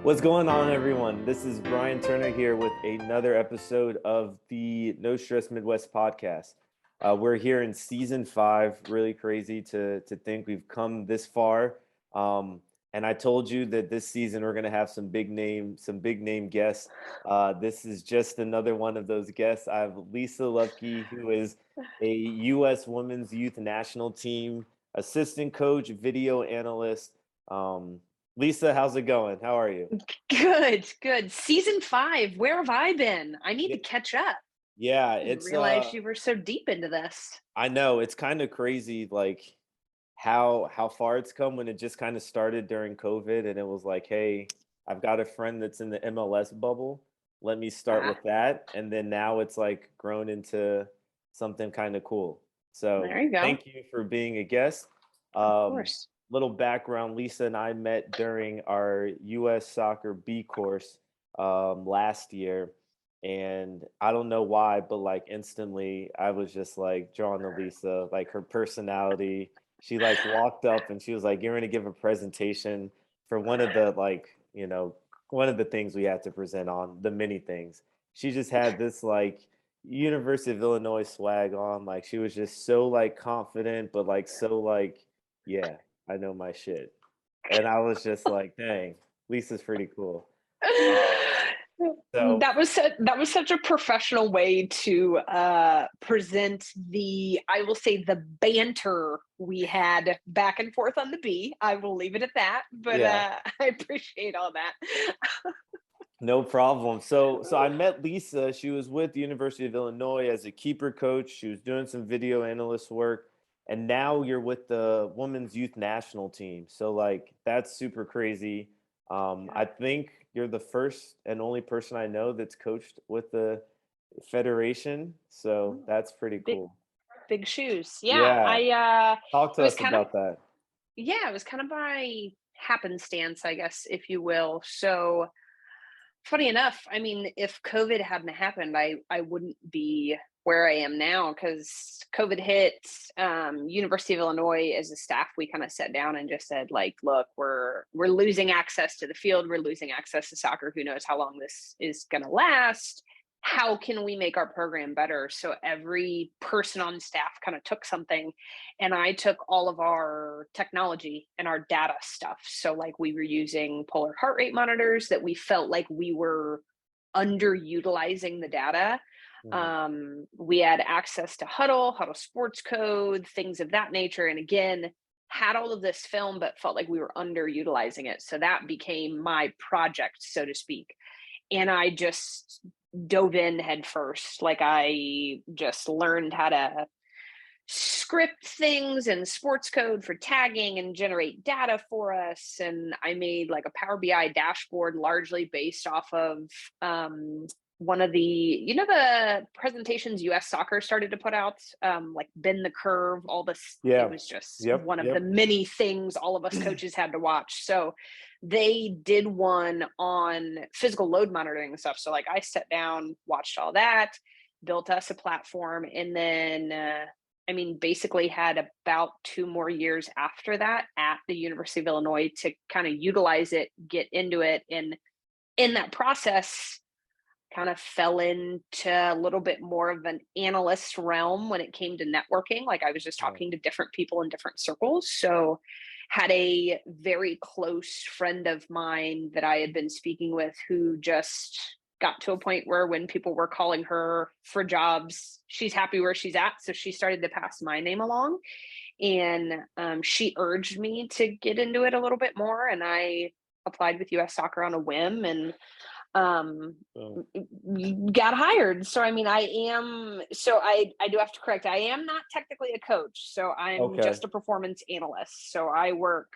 What's going on, everyone? This is Brian Turner here with another episode of the No Stress Midwest podcast. We're here in season 5. Really crazy to think we've come this far. And I told you that this season we're going to have some big name guests. This is just another one of those guests. I have Lisa Lubke, who is a U.S. Women's Youth National Team assistant coach, video analyst. Lisa, how's it going? How are you? Good. Season 5. Where have I been? I need Yeah, to catch up. yeah, I didn't it's realize you were so deep into this. I know it's kind of crazy like how far it's come when it just kind of started during COVID and it was like, hey, I've got a friend that's in the MLS bubble. Let me start Ah, with that. And then now it's like grown into something kind of cool. So there you go. thank you for being a guest. Of Um, course. Little background, Lisa and I met during our US soccer B course last year. And I don't know why, but like instantly I was just like drawn to Lisa, like her personality. She like walked up and she was like, "You're going to give a presentation for one of the one of the things we had to present on, the many things." She just had this like University of Illinois swag on. Like she was just so like confident, but like so like, yeah, I know my shit. And I was just like, dang, Lisa's pretty cool. Um, so That was such a professional way to present the, I will say, the banter we had back and forth on the B. I will leave it at that, but yeah. I appreciate all that. No problem. So I met Lisa. She was with the University of Illinois as a keeper coach. She was doing some video analyst work, and now you're with the women's youth national team. So like that's super crazy. I think you're the first and only person I know that's coached with the federation. So that's pretty big cool. big shoes. Yeah, Yeah. I Talk to it was us kind of about that. yeah, it was kind of by happenstance, I guess, if you will. So funny enough, I mean, if COVID hadn't happened, I wouldn't be where I am now because COVID hit. University of Illinois, as a staff, we kind of sat down and just said, like, look, we're losing access to the field, we're losing access to soccer. Who knows how long this is going to last? How can we make our program better? So every person on staff kind of took something, and I took all of our technology and our data stuff. So like we were using polar heart rate monitors that we felt like we were underutilizing the data. Mhm. We had access to Huddle sports code, things of that nature. And again, had all of this film, but felt like we were underutilizing it. So that became my project, so to speak. And I just dove in head first. Like I just learned how to script things and sports code for tagging and generate data for us. And I made like a Power BI dashboard largely based off of one of the presentations US soccer started to put out, like bend the curve, all this. It Yeah. was just Yep. one of the Yep. many things all of us coaches had to watch. So they did one on physical load monitoring and stuff. So like I sat down, watched all that, built us a platform, and then I mean, basically had about 2 more years after that at the University of Illinois to kind of utilize it, get into it. And in that process, kind of fell into a little bit more of an analyst realm when it came to networking. Like I was just Right. talking to different people in different circles. So had a very close friend of mine that I had been speaking with who just got to a point where when people were calling her for jobs, she's happy where she's at. So she started to pass my name along, and she urged me to get into it a little bit more. And I applied with US Soccer on a whim, and um So, got hired. So I mean, I do have to correct, I am not technically a coach, so I'm okay. just a performance analyst. So I work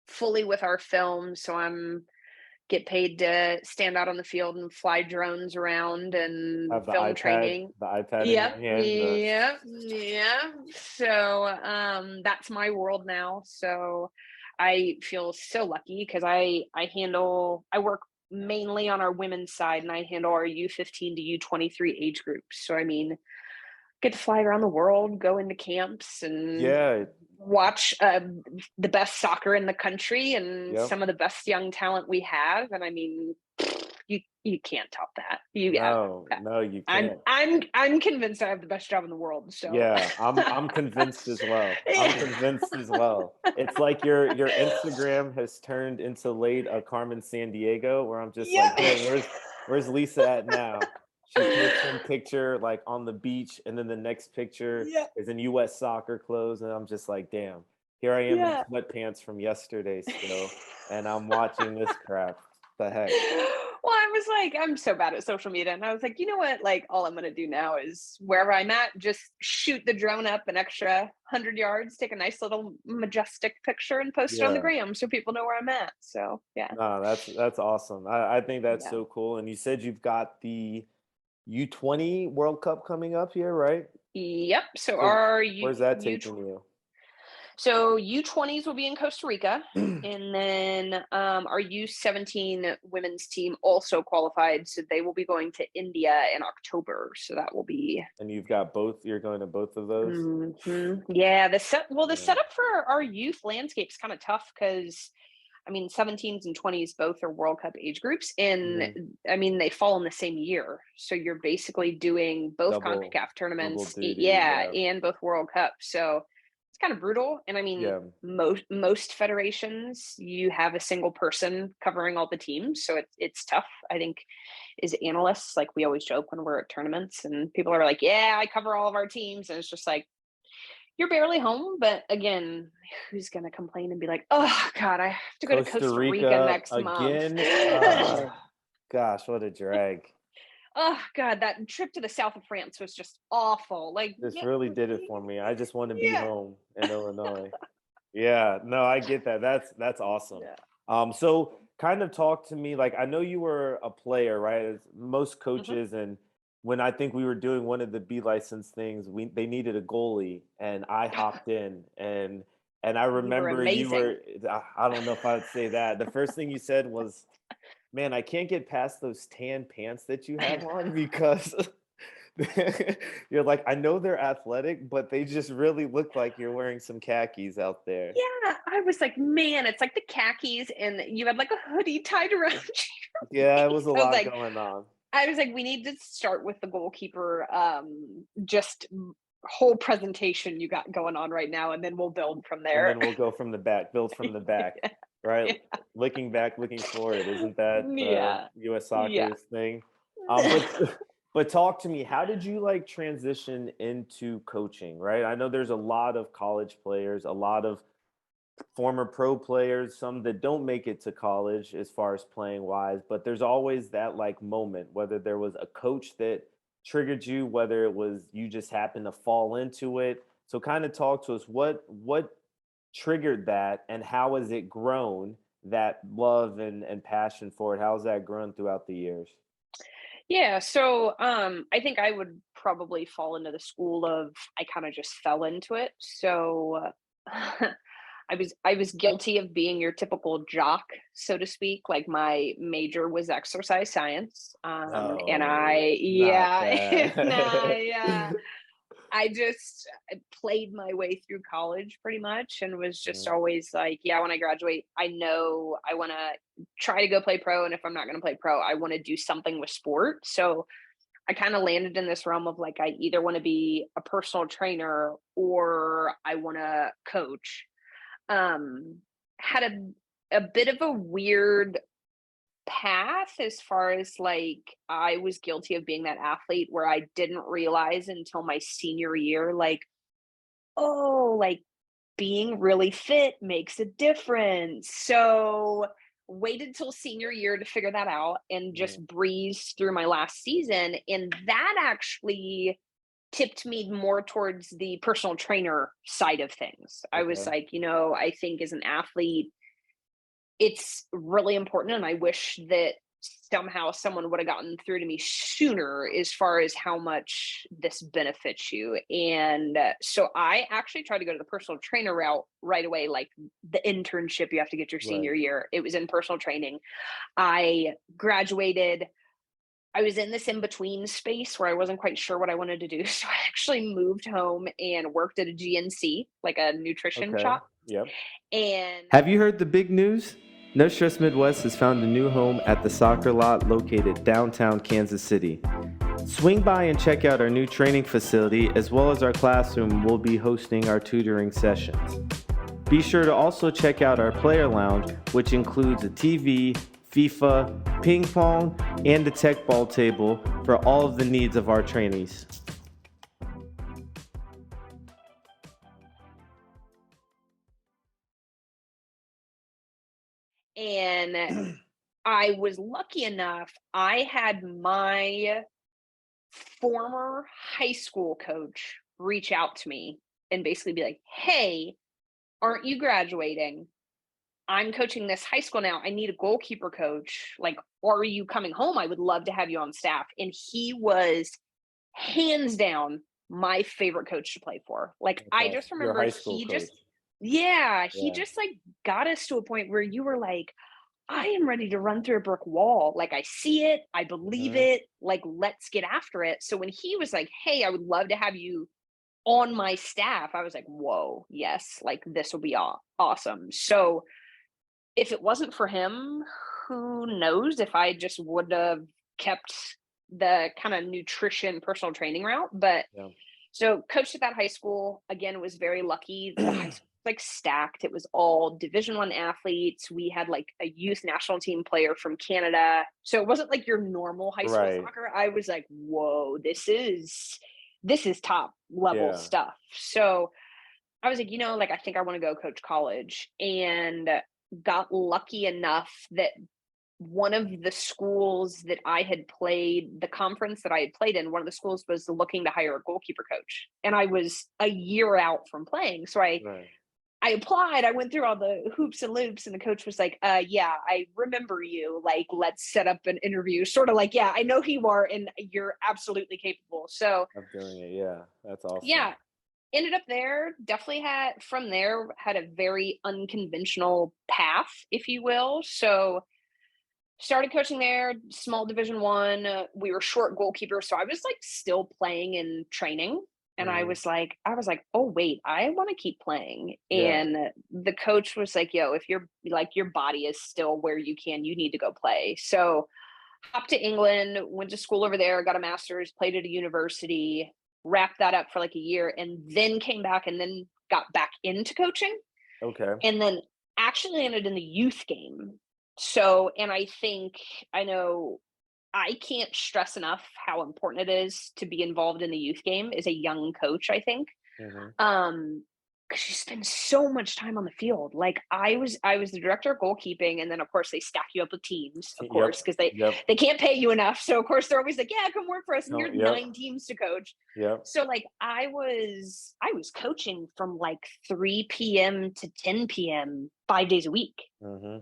fully with our film. So I'm get paid to stand out on the field and fly drones around and Have film training. the iPad in Yep, your hand. yeah. So that's my world now. So I feel so lucky because I work mainly on our women's side, and I handle our U15 to U23 age groups. So I mean, get to fly around the world, go into camps, and Yeah. watch the best soccer in the country and Yep. some of the best young talent we have. And I mean, you can't top that. No, no, you can't. I'm convinced I have the best job in the world. So Yeah, I'm convinced as well. I'm convinced as well. It's like your Instagram has turned into late Carmen Diego, where I'm just like, yeah, dang, where's Lisa at now? She takes some picture like on the beach, and then the next picture yeah, is in US soccer clothes, and I'm just like, damn, here I am in yeah. sweatpants from yesterday still, and I'm watching this crap. The heck? Well, I was like, I'm so bad at social media. And I was like, you know what? Like, all I'm going to do now is wherever I'm at, just shoot the drone up an extra 100 yards, take a nice little majestic picture and post it on the Yeah. gram so people know where I'm at. So, yeah. No, that's awesome. I think that's Yeah. so cool. And you said you've got the U20 World Cup coming up here, right? Yep. So, So our where's that U, taking you? so U20s will be in Costa Rica. And then our U17 women's team also qualified. So, they will be going to India in October. So, that will be And you've got both, you're going to both of those? Yeah, the Yeah. setup for our youth landscape is kind of tough because I mean 17s and 20s both are World Cup age groups, and Mhm. I mean they fall in the same year, so you're basically doing both Double CONCACAF double tournaments, duty. yeah, Yeah. and both World Cup. So it's kind of brutal. And I mean Yeah. most federations you have a single person covering all the teams, so it's tough. I think as analysts, like we always joke when we're at tournaments and people are like, "Yeah, I cover all of our teams," and it's just like you're barely home. But again, who's gonna complain and be like, "Oh God, I have to go to Costa Costa Rica Rica next month." again. Gosh, what a drag. Oh God, that trip to the south of France was just awful. Like, This really did it for me. I just want to be yeah, home in Illinois. Yeah, no, I get that. That's awesome. yeah. So kind of talk to me. Like, I know you were a player, right? As most Mhm. coaches, and when I think we were doing one of the B license things, we they needed a goalie, and I hopped in, and I You were remember you amazing. were. I don't know if I'd say that. The first thing you said was, "Man, I can't get past those tan pants that you have on because." You're like, I know they're athletic, but they just really look like you're wearing some khakis out there. Yeah, I was like, man, it's like the khakis, and you had like a hoodie tied around your Yeah, it was waist. a lot going on. I was like, we need to start with the goalkeeper, just whole presentation you got going on right now, and then we'll build from And there. then we'll go from the back, build from the back, right? Yeah, Looking back, looking forward. Isn't that yeah, US yeah. Soccer's thing? But but talk to me. How did you like transition into coaching, right? I know there's a lot of college players, a lot of former pro players, some that don't make it to college as far as playing wise, but there's always that like moment, whether there was a coach that triggered you, whether it was you just happened to fall into it. So kind of talk to us what triggered that and how has it grown that love and passion for it? How's that grown throughout the years? Yeah, so I think I would probably fall into the school of I kind of just fell into it. So I was guilty of being your typical jock, so to speak. Like my major was exercise science, and No, I not yeah, and that. I just played my way through college pretty much and was just Mhm. always like, yeah, when I graduate, I know I want to try to go play pro. And if I'm not going to play pro, I want to do something with sport. So I kind of landed in this realm of like, I either want to be a personal trainer or I want to coach. Had a bit of a weird path as far as like I was guilty of being that athlete where I didn't realize until my senior year, like, oh, like being really fit makes a difference. So waited till senior year to figure that out and Mhm. just breezed through my last season. And that actually tipped me more towards the personal trainer side of things. I was Okay. like, I think as an athlete, it's really important, and I wish that somehow someone would have gotten through to me sooner as far as how much this benefits you. And so I actually tried to go to the personal trainer route right away, like the internship you have to get your senior Right. year. It was in personal training. I graduated, I was in this in between space where I wasn't quite sure what I wanted to do. So I actually moved home and worked at a GNC, like a nutrition Okay. shop. Yep. And Have you heard the big news? No Stress Midwest has found a new home at the soccer lot located downtown Kansas City. Swing by and check out our new training facility as well as our classroom. We'll be hosting our tutoring sessions. Be sure to also check out our player lounge, which includes a TV, FIFA, ping pong, and a tech ball table for all of the needs of our trainees. and I was lucky enough, I had my former high school coach reach out to me and basically be like, "Hey, aren't you graduating? I'm coaching this high school now. I need a goalkeeper coach. Like, are you coming home? I would love to have you on staff." And he was hands down my favorite coach to play for. Like, That's I awesome. just Your remember high school coach. he Yeah. just like got us to a point where you were like, I am ready to run through a brick wall. Like, I see it, I believe Hmm. it. Like, let's get after it. So when he was like, "Hey, I would love to have you on my staff," I was like, "Whoa, yes, like this will be awesome." So if it wasn't for him, who knows if I just would have kept the kind of nutrition personal training route. But Yeah. so coached at that high school. Again, was very lucky. The high school was like stacked. It was all Division 1 athletes. We had like a youth national team player from Canada. So it wasn't like your normal high school Right. soccer. I was like, whoa, this is top level Yeah. stuff. So I was like, like I think I want to go coach college, and got lucky enough that one of the schools that I had played, the conference that I had played in, one of the schools was looking to hire a goalkeeper coach. And I was a year out from playing. So Right. I applied, I went through all the hoops and loops, and the coach was like, yeah, I remember you. Like, let's set up an interview. Sort of like, yeah, I know who you are and you're absolutely capable. So Of doing it. Yeah. That's awesome. yeah, ended up there. Definitely had a very unconventional path, if you will. So started coaching there, small Division 1. We were short goalkeeper, so I was like still playing and training. And Hmm. I was like, oh wait, I want to keep playing. Yeah. And the coach was like, yo, if you're like your body is still where you need to go play. So hopped to England, went to school over there, got a master's, played at a university, wrapped that up for like a year, and then came back and then got back into coaching, Okay. and then actually ended in the youth game. So, and I know I can't stress enough how important it is to be involved in the youth game as a young coach, I think. Hmm. Um, because you spend so much time on the field. Like I was the director of goalkeeping, and then of course they stack you up with teams, of Yep. course, because Yep. they can't pay you enough. So of course they're always like, yeah, come work for us, and No. here's Yep. 9 teams to coach. Yep. So like I was coaching from like 3 p.m. to 10 p.m. 5 days a week. Hmm.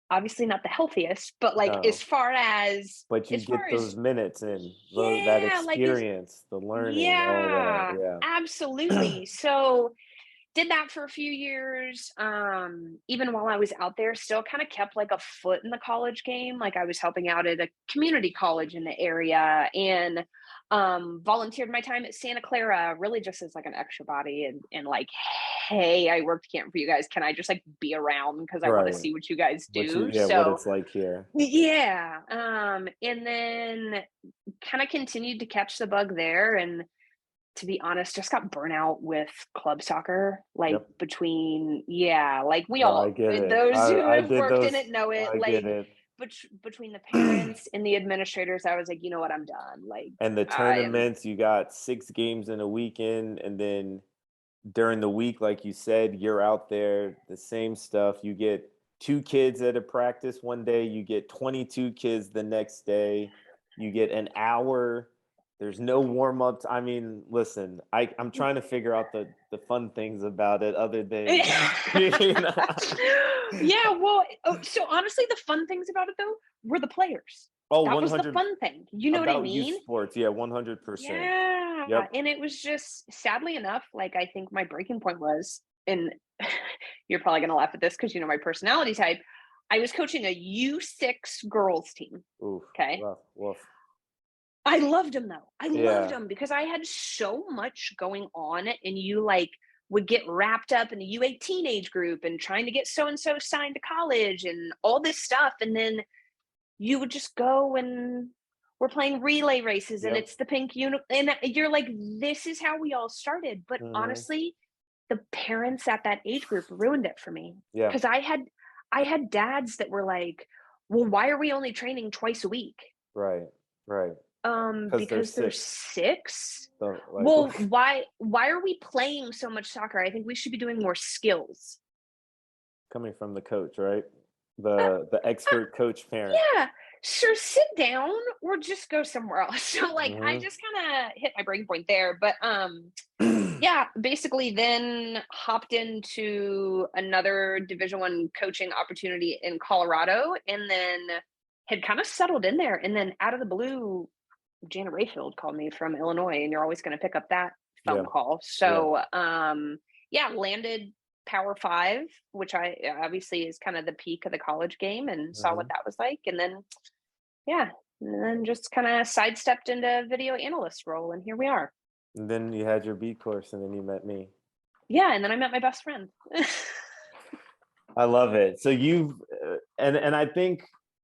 Obviously not the healthiest, but like No. But you as far get as those minutes in, that yeah, like as experience, the learning, all yeah, that. Yeah. absolutely. So did that for a few years. Even while I was out there, still kind of kept like a foot in the college game. Like I was helping out at a community college in the area, and volunteered my time at Santa Clara, really just as like an extra body, and like, hey, I worked camp for you guys. Can I just like be around because I want to Right. see what you guys do? What So it's like here. yeah. And then kind of continued to catch the bug there, and to be honest, just got burnout with club soccer. Like Yep. between, yeah, like we No, I all, get it. those who I have did worked in those. it know it. I get Like it. between the parents and the administrators, I was like, you know what, I'm done. Like And the I am, tournaments, you got 6 games in a weekend, and then during the week, like you said, you're out there, the same stuff. You get 2 kids at a practice one day, you get 22 kids the next day, you get an hour. There's no warm ups. I mean, listen, I'm trying to figure out the fun things about it other than you know. yeah. Well, so honestly, the fun things about it though were the players. Oh, That was the 100 fun thing. You know what I about youth mean? sports. Yeah, 100%. Yeah, Yep. and it was just sadly enough, like, I think my breaking point was, and you're probably gonna laugh at this because you know my personality type. I was coaching a U6 girls team, Oof. okay? Rough. Woof. I loved them though. I loved Yeah. them because I had so much going on, and you like would get wrapped up in the U18 age group and trying to get so and so signed to college and all this stuff. And then you would just go and we're playing relay races and Yep. it's the pink uni and you're like, this is how we all started. But Mhm. honestly, the parents at that age group ruined it for me Yeah. because I had dads that were like, well, why are we only training twice a week? Right. Right. Because 'Cause they're Because they're 6. 6? So, like, Well, why are we playing so much soccer? I think we should be doing more skills. coming from the coach, right? Uh, The uh, expert coach parent. yeah, sure, sit down or just go somewhere else. So, like, I Mhm. just kinda hit my breaking point there, but, yeah, basically then hopped into another Division One coaching opportunity in Colorado, and then had kinda settled in there, and then out of the blue, Jana Rayfield called me from Illinois, and you're always going to pick up that phone Yeah. call. Yeah. So, yeah, landed Power Five, which I obviously is kind of the peak of the college game, and saw what Mhm. that was like, and then yeah, and then just kind of sidestepped into video analyst role, and here we are. And then you had your B course, and then you met me. Yeah, and then I met my best friend. I love it. So you've and I think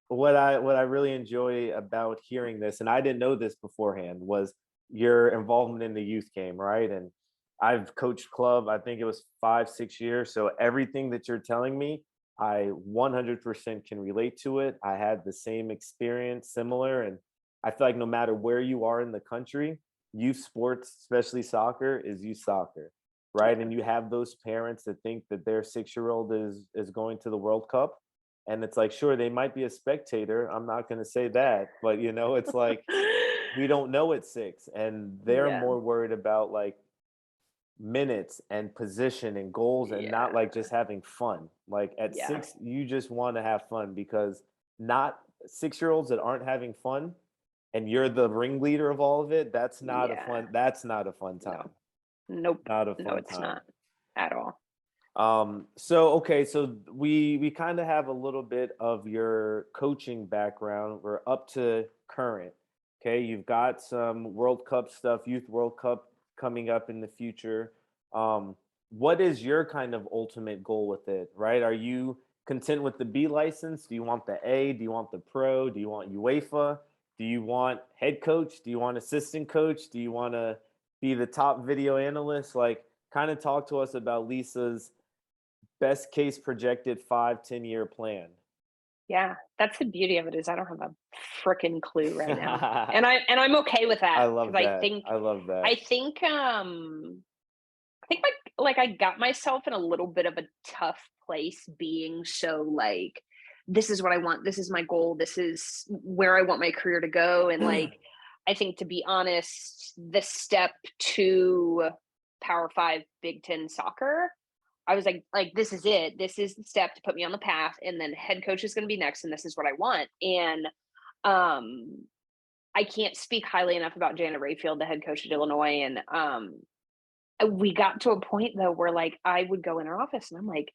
what I really enjoy about hearing this, and I didn't know this beforehand, was your involvement in the youth game, right? And I've coached club, I think it was 5, 6 years. So everything that you're telling me, I 100% can relate to it. I had the same experience, similar, and I feel like no matter where you are in the country, youth sports, especially soccer, is youth soccer, right? Yeah. And you have those parents that think that their 6-year-old is going to the World Cup, and it's like, sure, they might be a spectator. I'm not going to say that, but it's like we don't know at 6, and they're Yeah. more worried about like minutes and position and goals, and not like Yeah. just having fun. Like at Yeah. 6, you just want to have fun, because not 6-year-olds that aren't having fun, and you're the ringleader of all of it. Yeah. That's not a fun No. time. Nope. Not a No, fun it's time. not at all. So okay, so we kind of have a little bit of your coaching background. We're up to current. Okay, you've got some World Cup stuff, Youth World Cup coming up in the future. What is your kind of ultimate goal with it, right? Are you content with the B license? Do you want the A? Do you want the pro? Do you want UEFA? Do you want head coach? Do you want assistant coach? Do you want to be the top video analyst? Like, kind of talk to us about Lisa's best case projected 5, 10 year plan. Yeah, that's the beauty of it is I don't have a frickin' clue right now. And I I'm okay with that because love I that. think I love I that. think I think like I got myself in a little bit of a tough place being so like this is what I want, this is my goal, this is where I want my career to go, and like I think to be honest, the step to Power 5 Big 10 soccer, I was like, this is it. This is the step to put me on the path, and then head coach is going to be next, and this is what I want. And um, I can't speak highly enough about Janet Rayfield, the head coach at Illinois. And we got to a point though where like I would go in her office, and I'm like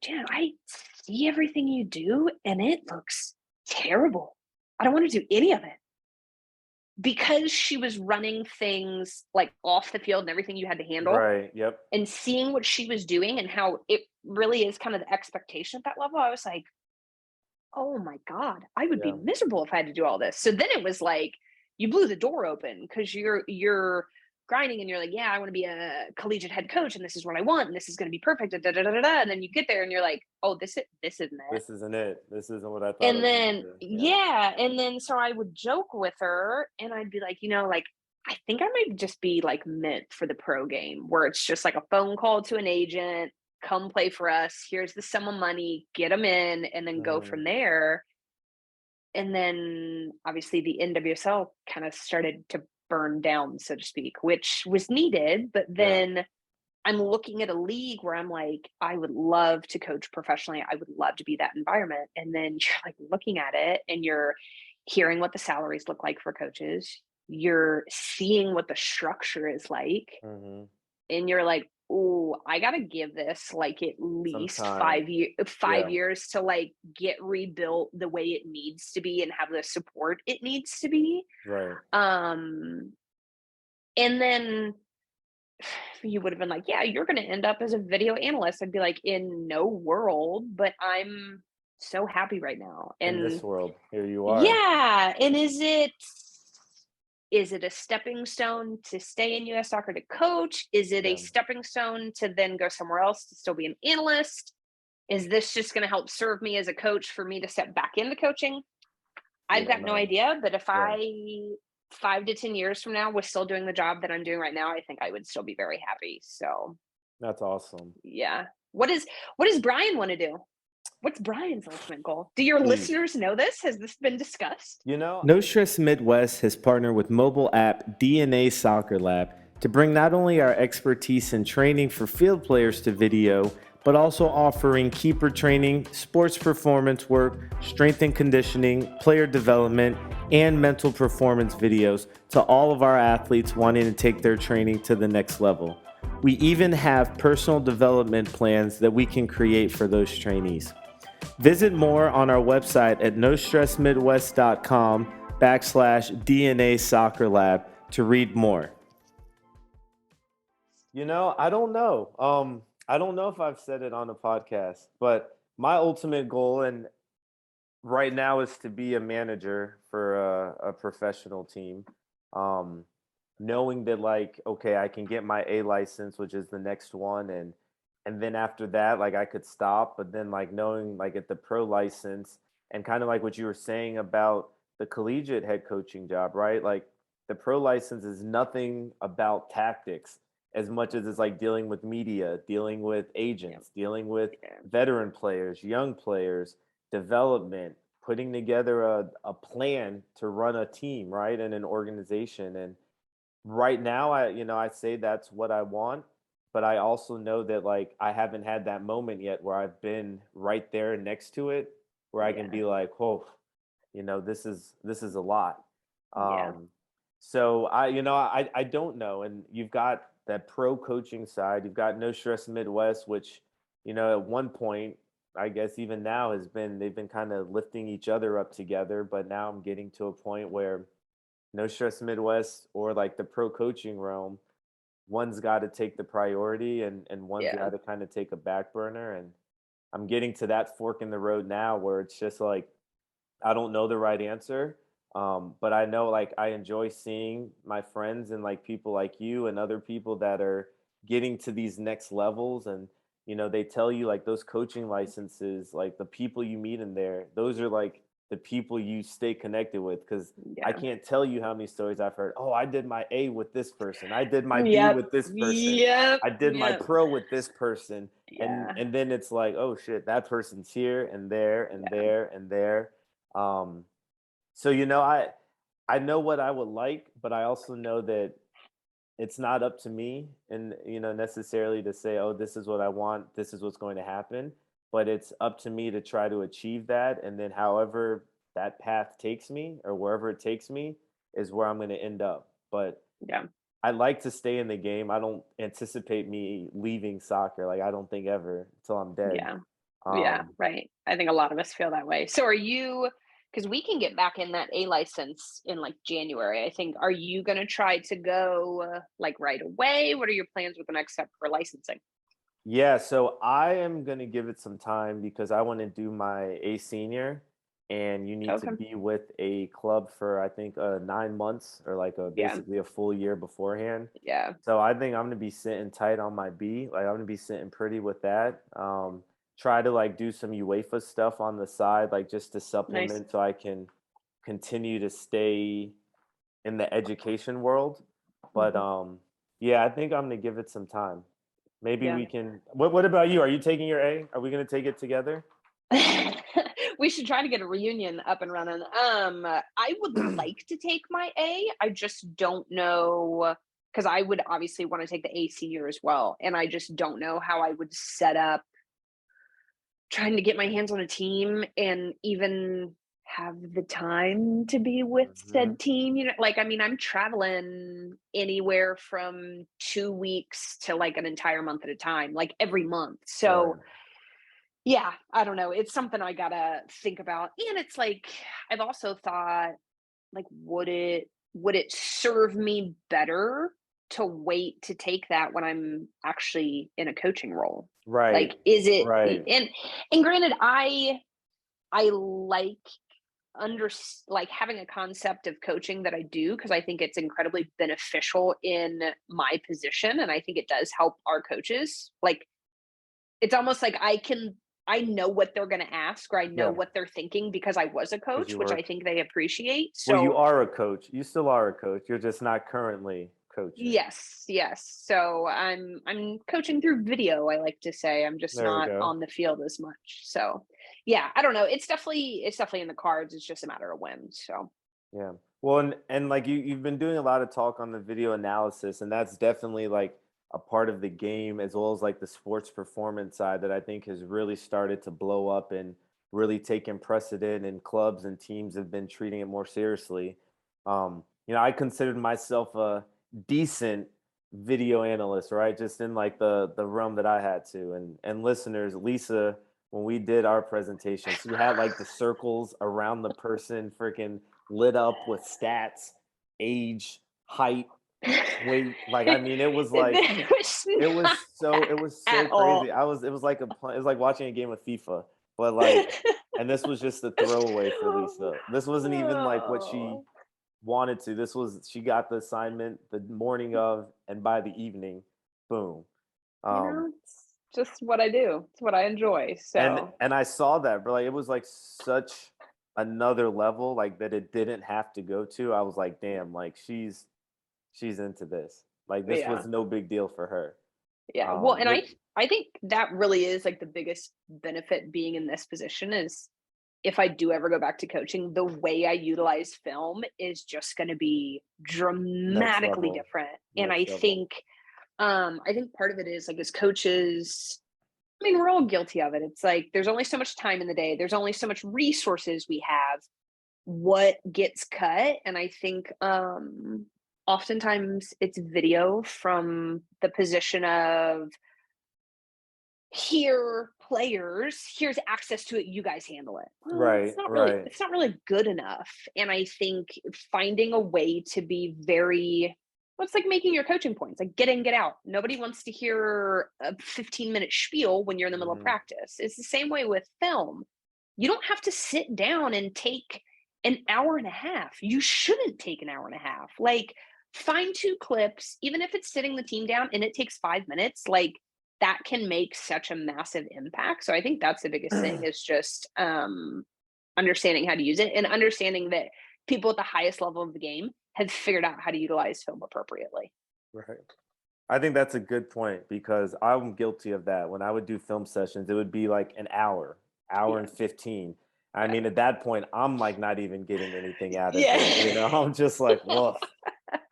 Janet, I see everything you do, and it looks terrible. I don't want to do any of it because she was running things like off the field and everything you had to handle, Right. Yep. and seeing what she was doing and how it really is kind of the expectation at that level, I was like, "Oh my god, I would be Yeah. miserable if I had to do all this." So then it was like you blew the door open because you're grinding and you're like, "Yeah, I want to be a collegiate head coach and this is what I want and this is going to be perfect." Da, da, da, da, da. And then you get there and you're like, "Oh, this isn't it." This isn't it. This isn't what I thought it And was gonna then be. Yeah. yeah, and then so I would joke with her and I'd be like, like I think I might just be like meant for the pro game where it's just like a phone call to an agent, come play for us. Here's the sum of money, get them in, and then go Mhm. from there. And then obviously the NWSL kind of started to burn down, so to speak, which was needed. But Yeah. then I'm looking at a league where I'm like, I would love to coach professionally. I would love to be that environment. And then you're like looking at it and you're hearing what the salaries look like for coaches. You're seeing what the structure is like. Mhm. And you're like, Ooh, I gotta give this like at some least time. 5 Yeah, years to like get rebuilt the way it needs to be and have the support it needs to be. right. Um, and then you would have been like, "Yeah, you're gonna end up as a video analyst." I'd be like, "In no world," but I'm so happy right now. In this And world, here you are. yeah, and is it a stepping stone to stay in US soccer to coach? Is it a Yeah, stepping stone to then go somewhere else to still be an analyst? Is this just going to help serve me as a coach for me to step back into coaching? you I've don't got no know. idea, but if Yeah, I 5 to 10 years from now was still doing the job that I'm doing right now, I think I would still be very happy. So that's awesome. yeah. What does Brian want to do? What's Brian's ultimate goal? Do your Jeez. listeners know this? Has this been discussed? No Stress Midwest has partnered with mobile app DNA Soccer Lab to bring not only our expertise in training for field players to video, but also offering keeper training, sports performance work, strength and conditioning, player development, and mental performance videos to all of our athletes wanting to take their training to the next level. We even have personal development plans that we can create for those trainees. Visit more on our website at nostressmidwest.com/DNA Soccer Lab to read more. I don't know. I don't know if I've said it on a podcast, but my ultimate goal and right now is to be a manager for a professional team. Um, Knowing that like, okay, I can get my A license, which is the next one, and then after that, like I could stop, but then like knowing like at the pro license and kind of like what you were saying about the collegiate head coaching job, right? Like the pro license is nothing about tactics as much as it's like dealing with media, dealing with Yeah. agents, dealing with Yeah. veteran players, young players, development, putting together a plan to run a team, right? And an organization. And right now, I say that's what I want, but I also know that like I haven't had that moment yet where I've been right there next to it, where I can Yeah. be like, oh, this is a lot. Yeah. Um, so I don't know. And you've got that pro coaching side, you've got No Stress Midwest, which, at one point, I guess even now they've been kind of lifting each other up together, but now I'm getting to a point where No Stress Midwest or like the pro coaching realm, one's got to take the priority and one's Yeah. got to kind of take a back burner. And I'm getting to that fork in the road now where it's just like I don't know the right answer. But I know like I enjoy seeing my friends and like people like you and other people that are getting to these next levels. And, they tell you like those coaching licenses, like the people you meet in there, those are like the people you stay connected with. Cause I Yeah. can't tell you how many stories I've heard. Oh, I did my A with this person. I did my B Yep. with this person. Yep. I did my Yep. pro with this person. And Yeah. and then it's like, oh shit, that person's here and there and Yeah. there and there. um, so I know what I would like, but I also know that it's not up to me and necessarily to say, oh, this is what I want, this is what's going to happen. But it's up to me to try to achieve that. And then however that path takes me or wherever it takes me is where I'm going to end up. But Yeah. I like to stay in the game. I don't anticipate me leaving soccer. Like I don't think ever until I'm dead. Yeah. Yeah, Um, right. I think a lot of us feel that way. So are you, because we can get back in that A license in like January, I think. Are you going to try to go like right away? What are your plans with the next step for licensing? Yeah, so I am gonna give it some time because I want to do my A senior, and you need to Okay. be with a club for I think 9 months or like Yeah. basically a full year beforehand. Yeah. So I think I'm gonna be sitting tight on my B. Like I'm gonna be sitting pretty with that. Try to like do some UEFA stuff on the side, like just to Nice. supplement so I can continue to stay in the education world. But Mhm. yeah, I think I'm gonna give it some time. Maybe Yeah. we can. What about you? Are you taking your A? Are we gonna take it together? We should try to get a reunion up and running. I would like to take my A. I just don't know because I would obviously want to take the A senior as well, and I just don't know how I would set up trying to get my hands on a team and even have the time to be with Mhm. said team, like, I mean, I'm traveling anywhere from 2 weeks to, like, an entire month at a time, like, every month. So, Right. yeah, I don't know, it's something I gotta think about, and it's like, I've also thought, like, would it serve me better to wait to take that when I'm actually in a coaching role? Right. Like, is it Right. and granted, I like under like having a concept of coaching that I do because I think it's incredibly beneficial in my position and I think it does help our coaches. Like it's almost like I know what they're going to ask or I know Yeah. what they're thinking because I was a Because coach, you which I were. think they appreciate. Well, you So are a coach. You still are a coach. You're just not currently coaching. yes, yes. So I'm coaching through video, I like to say. I'm just There we not go. on the field as much. So yeah, I don't know. It's definitely in the cards. It's just a matter of when. So Yeah. Well, and like you've been doing a lot of talk on the video analysis, and that's definitely like a part of the game as well as like the sports performance side that I think has really started to blow up and really taken precedent, and clubs and teams have been treating it more seriously. I considered myself a decent video analyst, right? Just in like the realm that I had to. And listeners, Lisa, when we did our presentation, she had like the circles around the person freaking lit up with stats, age, height, weight. Like, I mean, it was like there was not it was at so crazy. all. It was like it was like watching a game of FIFA, but like, and this was just a throwaway for Lisa. This wasn't even like what she Oh, wanted to. This was she got the assignment the morning of, and by the evening, boom. Um, it's just what I do. It's what I enjoy. So and I saw that, but like it was like such another level, like that it didn't have to go to. I was like, damn, like she's into this. Like this yeah. was no big deal for her. Yeah. Well, and Which I think that really is like the biggest benefit being in this position is if I do ever go back to coaching, the way I utilize film is just going to be next dramatically level, different. And next level. I think part of it is like as coaches, I mean, we're all guilty of it. It's like there's only so much time in the day. There's only so much resources we have. What gets cut? And I think oftentimes it's video from the position of here players here's access to it, you guys handle it. Well, it's Right, not really right. it's not really good enough, and I think finding a way to be very well, it's like making your coaching points, like get in get out. Nobody wants to hear a 15-minute spiel when you're in the middle of Hmm. practice. It's the same way with film. You don't have to sit down and take an hour and a half. You shouldn't take an hour and a half. Like find two clips, even if it's sitting the team down and it takes 5 minutes, like that can make such a massive impact. So I think that's the biggest thing is just understanding how to use it and understanding that people at the highest level of the game have figured out how to utilize film appropriately. Right. I think that's a good point because I'm guilty of that. When I would do film sessions, it would be like an hour, hour and Yeah. 15. I Yeah. mean, at that point, I'm like not even getting anything out of it. Yeah. I'm just like, woof.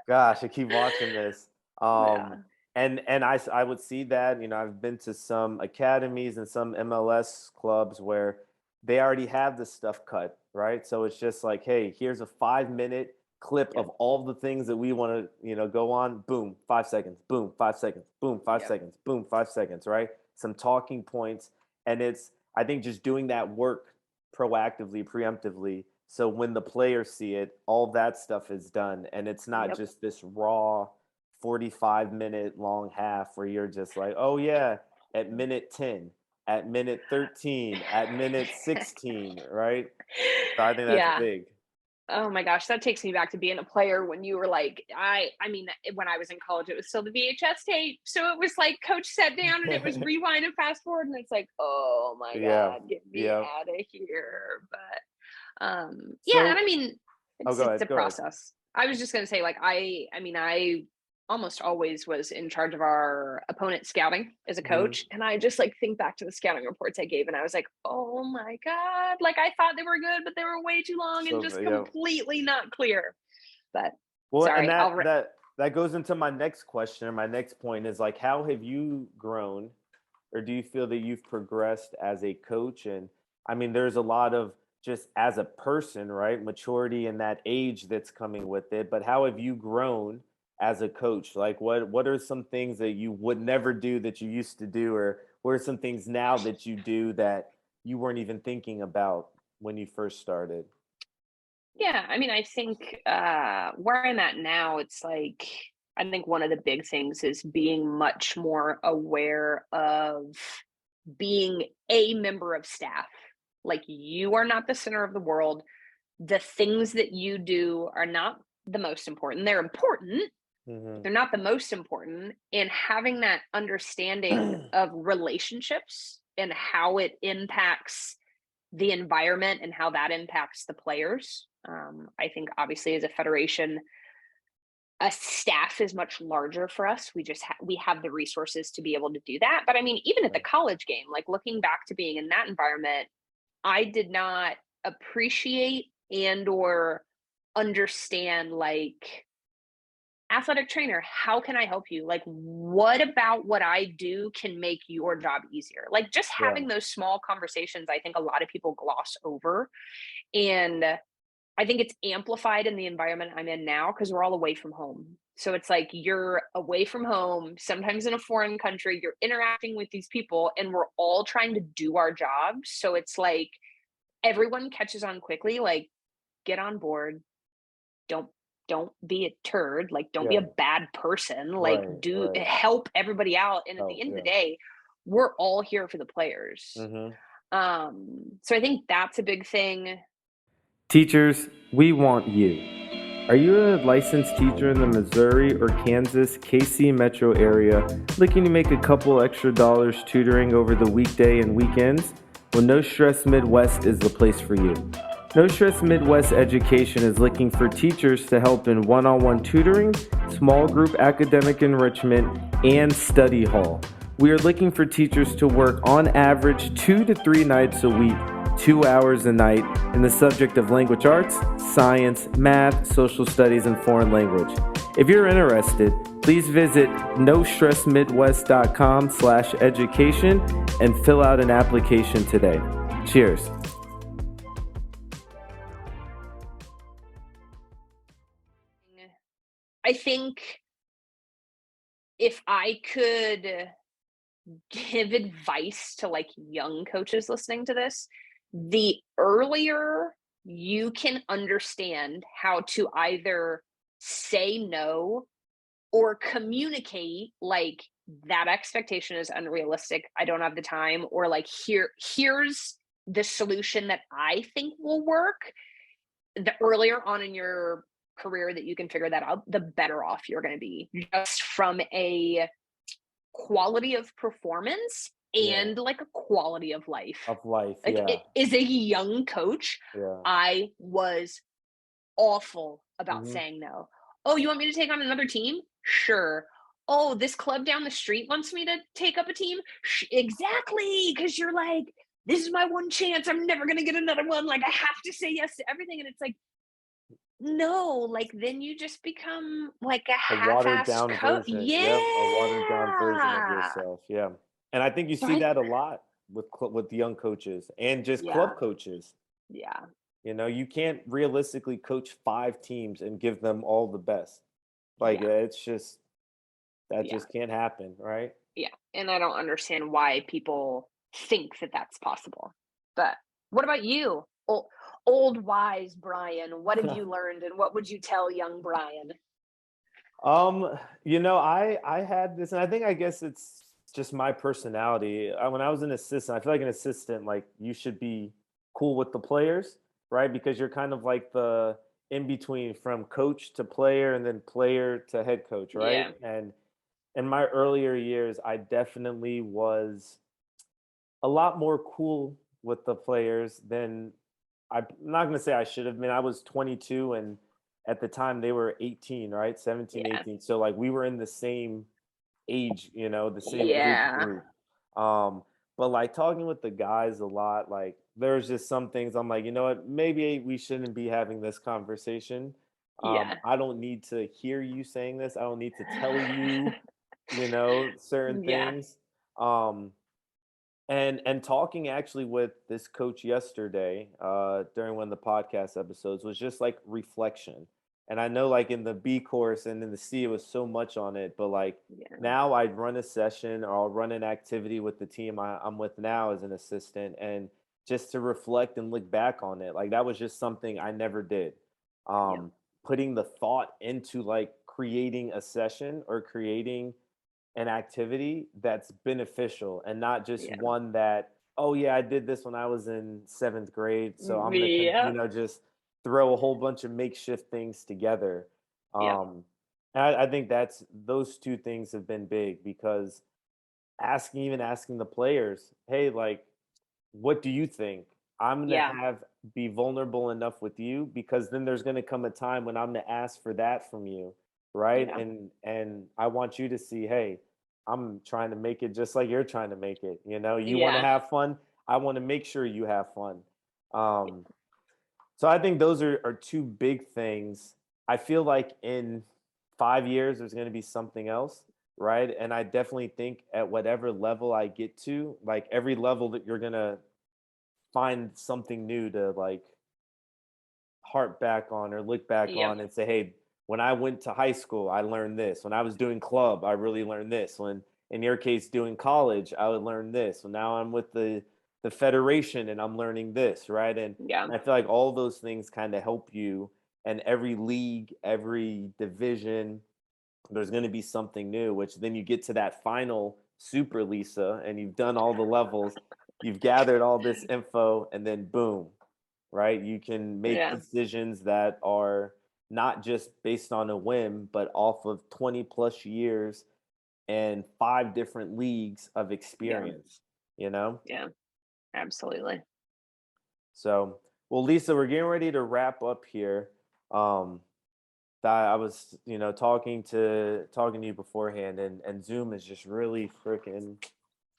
Gosh, I keep watching this. Yeah. And I would see that, I've been to some academies and some MLS clubs where they already have this stuff cut, right? So it's just like, hey, here's a 5 minute clip of Yep. all the things that we want to, go on. Boom, 5 seconds, boom, 5 seconds, boom, five Yep. seconds, boom, 5 seconds, right? Some talking points. And I think just doing that work proactively, preemptively. So when the players see it, all that stuff is done. And it's not Yep. just this raw 45-minute long half where you're just like, oh, yeah, at minute 10, at minute 13, at minute 16, right? So I think that's Yeah. big. Oh my gosh, that takes me back to being a player when you were like, I mean, when I was in college, it was still the VHS tape. So it was like coach sat down and it was rewind and fast forward, and it's like, oh my Yeah. God, get me Yeah. out of here. But yeah, and I So, mean, oh, it's a go ahead. process. I was just gonna say, like, I mean, I almost always was in charge of our opponent scouting as a Hmm. coach. And I just like think back to the scouting reports I gave and I was like, oh my God, like I thought they were good, but they were way too long and So, just yeah. completely not clear. But Well, and sorry, that goes into my next question, or my next point is like, how have you grown, or do you feel that you've progressed as a coach? And I mean, there's a lot of just as a person, right? Maturity and that age that's coming with it. But how have you grown as a coach? Like what are some things that you would never do that you used to do, or what are some things now that you do that you weren't even thinking about when you first started? Yeah, I mean, I think where I'm at now, it's like I think one of the big things is being much more aware of being a member of staff. Like, you are not the center of the world. The things that you do are not the most important. They're important, but Hmm. they're not the most important. And having that understanding of relationships and how it impacts the environment and how that impacts the players. I think obviously as a federation, a staff is much larger for us. We have the resources to be able to do that. But I mean, even at the Right. college game, like looking back to being in that environment, I did not appreciate and or understand like athletic trainer, how can I help you? Like, what about what I do can make your job easier? Like, just Yeah. having those small conversations, I think a lot of people gloss over. And I think it's amplified in the environment I'm in now because we're all away from home. So it's like you're away from home, sometimes in a foreign country, you're interacting with these people, and we're all trying to do our jobs. So it's like everyone catches on quickly, like, get on board, don't don't be a turd, like don't be a Yeah. bad person, like Right. do Right. help everybody out. And at the Oh, end of the yeah. day, we're all here for the players. Hmm. So I think that's a big thing. Teachers, we want you. Are you a licensed teacher in the Missouri or Kansas KC metro area looking to make a couple extra dollars tutoring over the weekday and weekends? Well, No Stress Midwest is the place for you. No Stress Midwest Education is looking for teachers to help in one on one tutoring, small group academic enrichment, and study hall. We are looking for teachers to work on average 2 to 3 nights a week, 2 hours a night, in the subject of language arts, science, math, social studies, and foreign language. If you're interested, please visit nostressmidwest.com/education and fill out an application today. Cheers. I think if I could give advice to like young coaches listening to this, the earlier you can understand how to either say no or communicate like that expectation is unrealistic, I don't have the time, or like here's the solution that I think will work, the earlier on in your career that you can figure that out, the better off you're going to be, just from a quality of performance Yeah. and like a quality of life. Of life. Like, Yeah. as a young coach, Yeah. I was awful about Hmm. saying no. Oh, you want me to take on another team? Sure. Oh, this club down the street wants me to take up a team? Exactly. Because you're like, this is my one chance. I'm never going to get another one. Like, I have to say yes to everything. And it's like, no, like, then you just become like a A watered half-assed down coach. version. Yep, a watered down version of Yeah. yourself. Yeah. And I think you So see I, that a lot with with young coaches and just yeah, club coaches. yeah, You know, you can't realistically coach 5 teams and give them all the best. Like yeah, it's just that yeah, just can't happen, right? yeah. And I don't understand why people think that that's possible. But what about you? Old wise Brian, what have you learned and what would you tell young Brian? Um, I had this, and I think I guess it's just my personality. When I was an assistant, I feel like an assistant, like you should be cool with the players, right? Because you're kind of like the in between from coach to player and then player to head coach, right? Yeah, And in my earlier years, I definitely was a lot more cool with the players than I'm not going to say I should have been. I was 22 and at the time they were 18, right? 17, yeah, 18. So like we were in the same age, the same age yeah, group. Um, but like talking with the guys a lot, like there's just some things I'm like, you know what, maybe we shouldn't be having this conversation. yeah, I don't need to hear you saying this. I don't need to tell you, certain yeah, things. Um, And talking actually with this coach yesterday, during one of the podcast episodes, was just like reflection. And I know like in the B course and in the C it was so much on it, but like Yeah. now I'd run a session or I'll run an activity with the team I'm with now as an assistant, and just to reflect and look back on it. Like that was just something I never did. Yep. Putting the thought into like creating a session or creating an activity that's beneficial and not just Yeah. one that, oh yeah, I did this when I was in seventh grade, so I'm gonna Yep. just throw a whole bunch of makeshift things together. Yep. um I think that's those two things have been big, because asking the players, hey, like, what do you think? I'm gonna Yeah. have be vulnerable enough with you, because then there's gonna come a time when I'm gonna ask for that from you, right? Yeah. And I want you to see, hey, I'm trying to make it just like you're trying to make it. You want to Yeah. have fun. I want to make sure you have fun. Um, so I think those are two big things. I feel like in 5 years there's going to be something else, right? And I definitely think at whatever level I get to, like every level that you're gonna find something new to like harp back on or look back Yep. on and say, hey, when I went to high school, I learned this. When I was doing club, I really learned this. When in your case doing college, I would learn this. So now I'm with the federation and I'm learning this, right? Yeah. And I feel like all those things kind of help you, and every league, every division, there's going to be something new, which then you get to that final super Lisa and you've done all the levels, you've gathered all this info, and then boom, right? You can make Yeah. decisions that are not just based on a whim, but off of 20 plus years and five different leagues of Yeah. experience, you know? Yeah. Absolutely. So, well, Lisa, we're getting ready to wrap up here. Um, that I was, talking to you beforehand, and Zoom is just really freaking,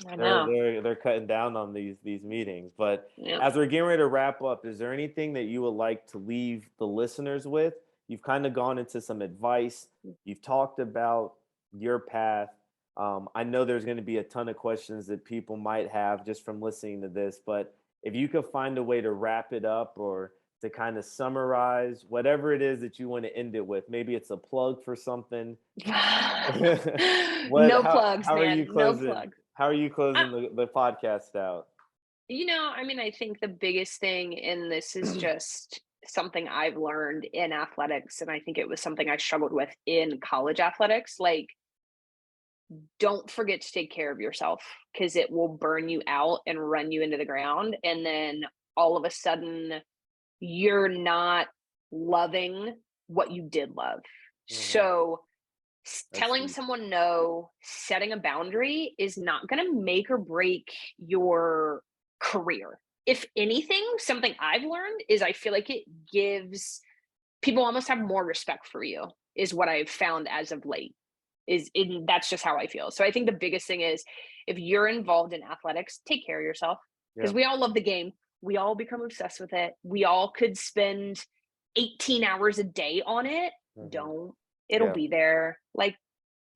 I they're know. they're they're cutting down on these meetings. But Yep. as we're getting ready to wrap up, is there anything that you would like to leave the listeners with? You've kind of gone into some advice. You've talked about your path. I know there's going to be a ton of questions that people might have just from listening to this, but if you could find a way to wrap it up or to kind of summarize whatever it is that you want to end it with, maybe it's a plug for something. what No plugs, how are man. you No closing plugs. I, the podcast out? I mean, I think the biggest thing in this is just something I've learned in athletics. And I think it was something I struggled with in college athletics. Like, don't forget to take care of yourself because it will burn you out and run you into the ground. And then all of a sudden, you're not loving what you did love. Mhm. So, That's telling deep. someone no, setting a boundary is not going to make or break your career. If anything, something I've learned is I feel like it gives people almost have more respect for you, is what I've found as of late. That's just how I feel. So I think the biggest thing is if you're involved in athletics, take care of yourself because Yeah. we all love the game. We all become obsessed with it. We all could spend 18 hours a day on it. Mhm. Don't. It'll Yeah. be there. Like,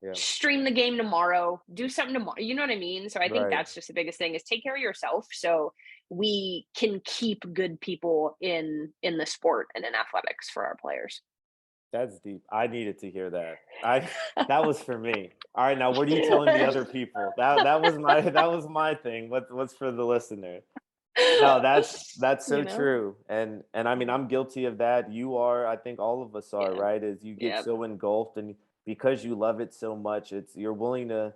Yeah. stream the game tomorrow, do something tomorrow. You know what I mean? So I think Right. that's just the biggest thing is take care of yourself so we can keep good people in the sport and in athletics for our players. That's deep. I needed to hear that. I That was for me. All right, now what are you telling the other people? That was my that was my thing. What's for the listener? No, that's you so know? true. And I mean, I'm guilty of that. You are, I think all of us are, Yeah. right? Is you get Yep. so engulfed, and because you love it so much, it's you're willing to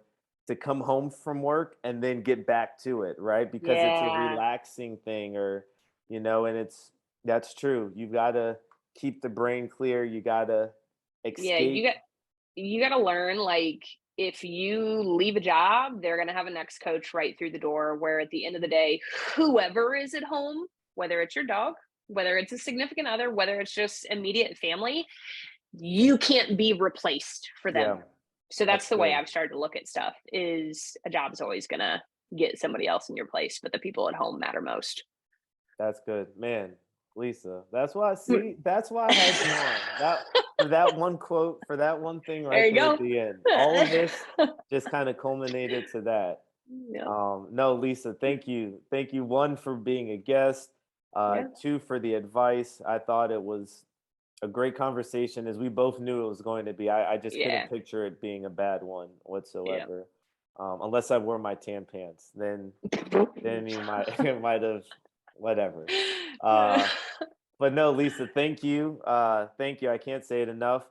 come home from work and then get back to it, right? Because it's a Yeah. relaxing thing, or and that's true. You've got to keep the brain clear. You got to Yeah. escape. You got to learn, like, if you leave a job, they're going to have a next coach right through the door, where at the end of the day, whoever is at home, whether it's your dog, whether it's a significant other, whether it's just immediate family, you can't be replaced for them. Yeah, So that's that's the way good. I've started to look at stuff, is a job is always going to get somebody else in your place, but the people at home matter most. That's good, man. Lisa, that's why. See, that's why I had you on. That for that one quote, for that one thing There right you there at go. the end. All of this just kind of culminated to that. Yep. No, Lisa, thank you. Thank you, one, for being a guest, Yeah. two, for the advice. I thought it was a great conversation, as we both knew it was going to be. I just Yeah. couldn't picture it being a bad one Yeah. whatsoever. Unless I wore my tan pants, then you might you might have whatever. Uh, but no, Lisa, thank you. Thank you. I can't say it enough.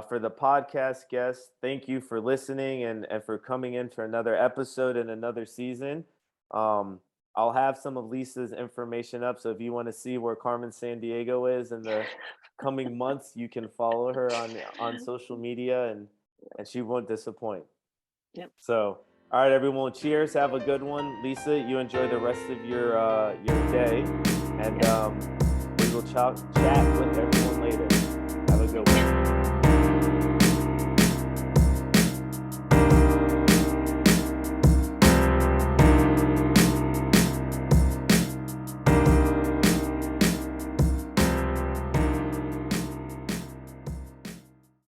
For the podcast guests, thank you for listening and for coming in for another episode and another season. Um, I'll have some of Lisa's information up. So if you want to see where Carmen San Diego is in the coming months, you can follow her on social media, and she won't disappoint. Yep. So, all right, everyone, cheers. Have a good one. Lisa, you enjoy the rest of your day, and we will chat with everyone later. Have a good one.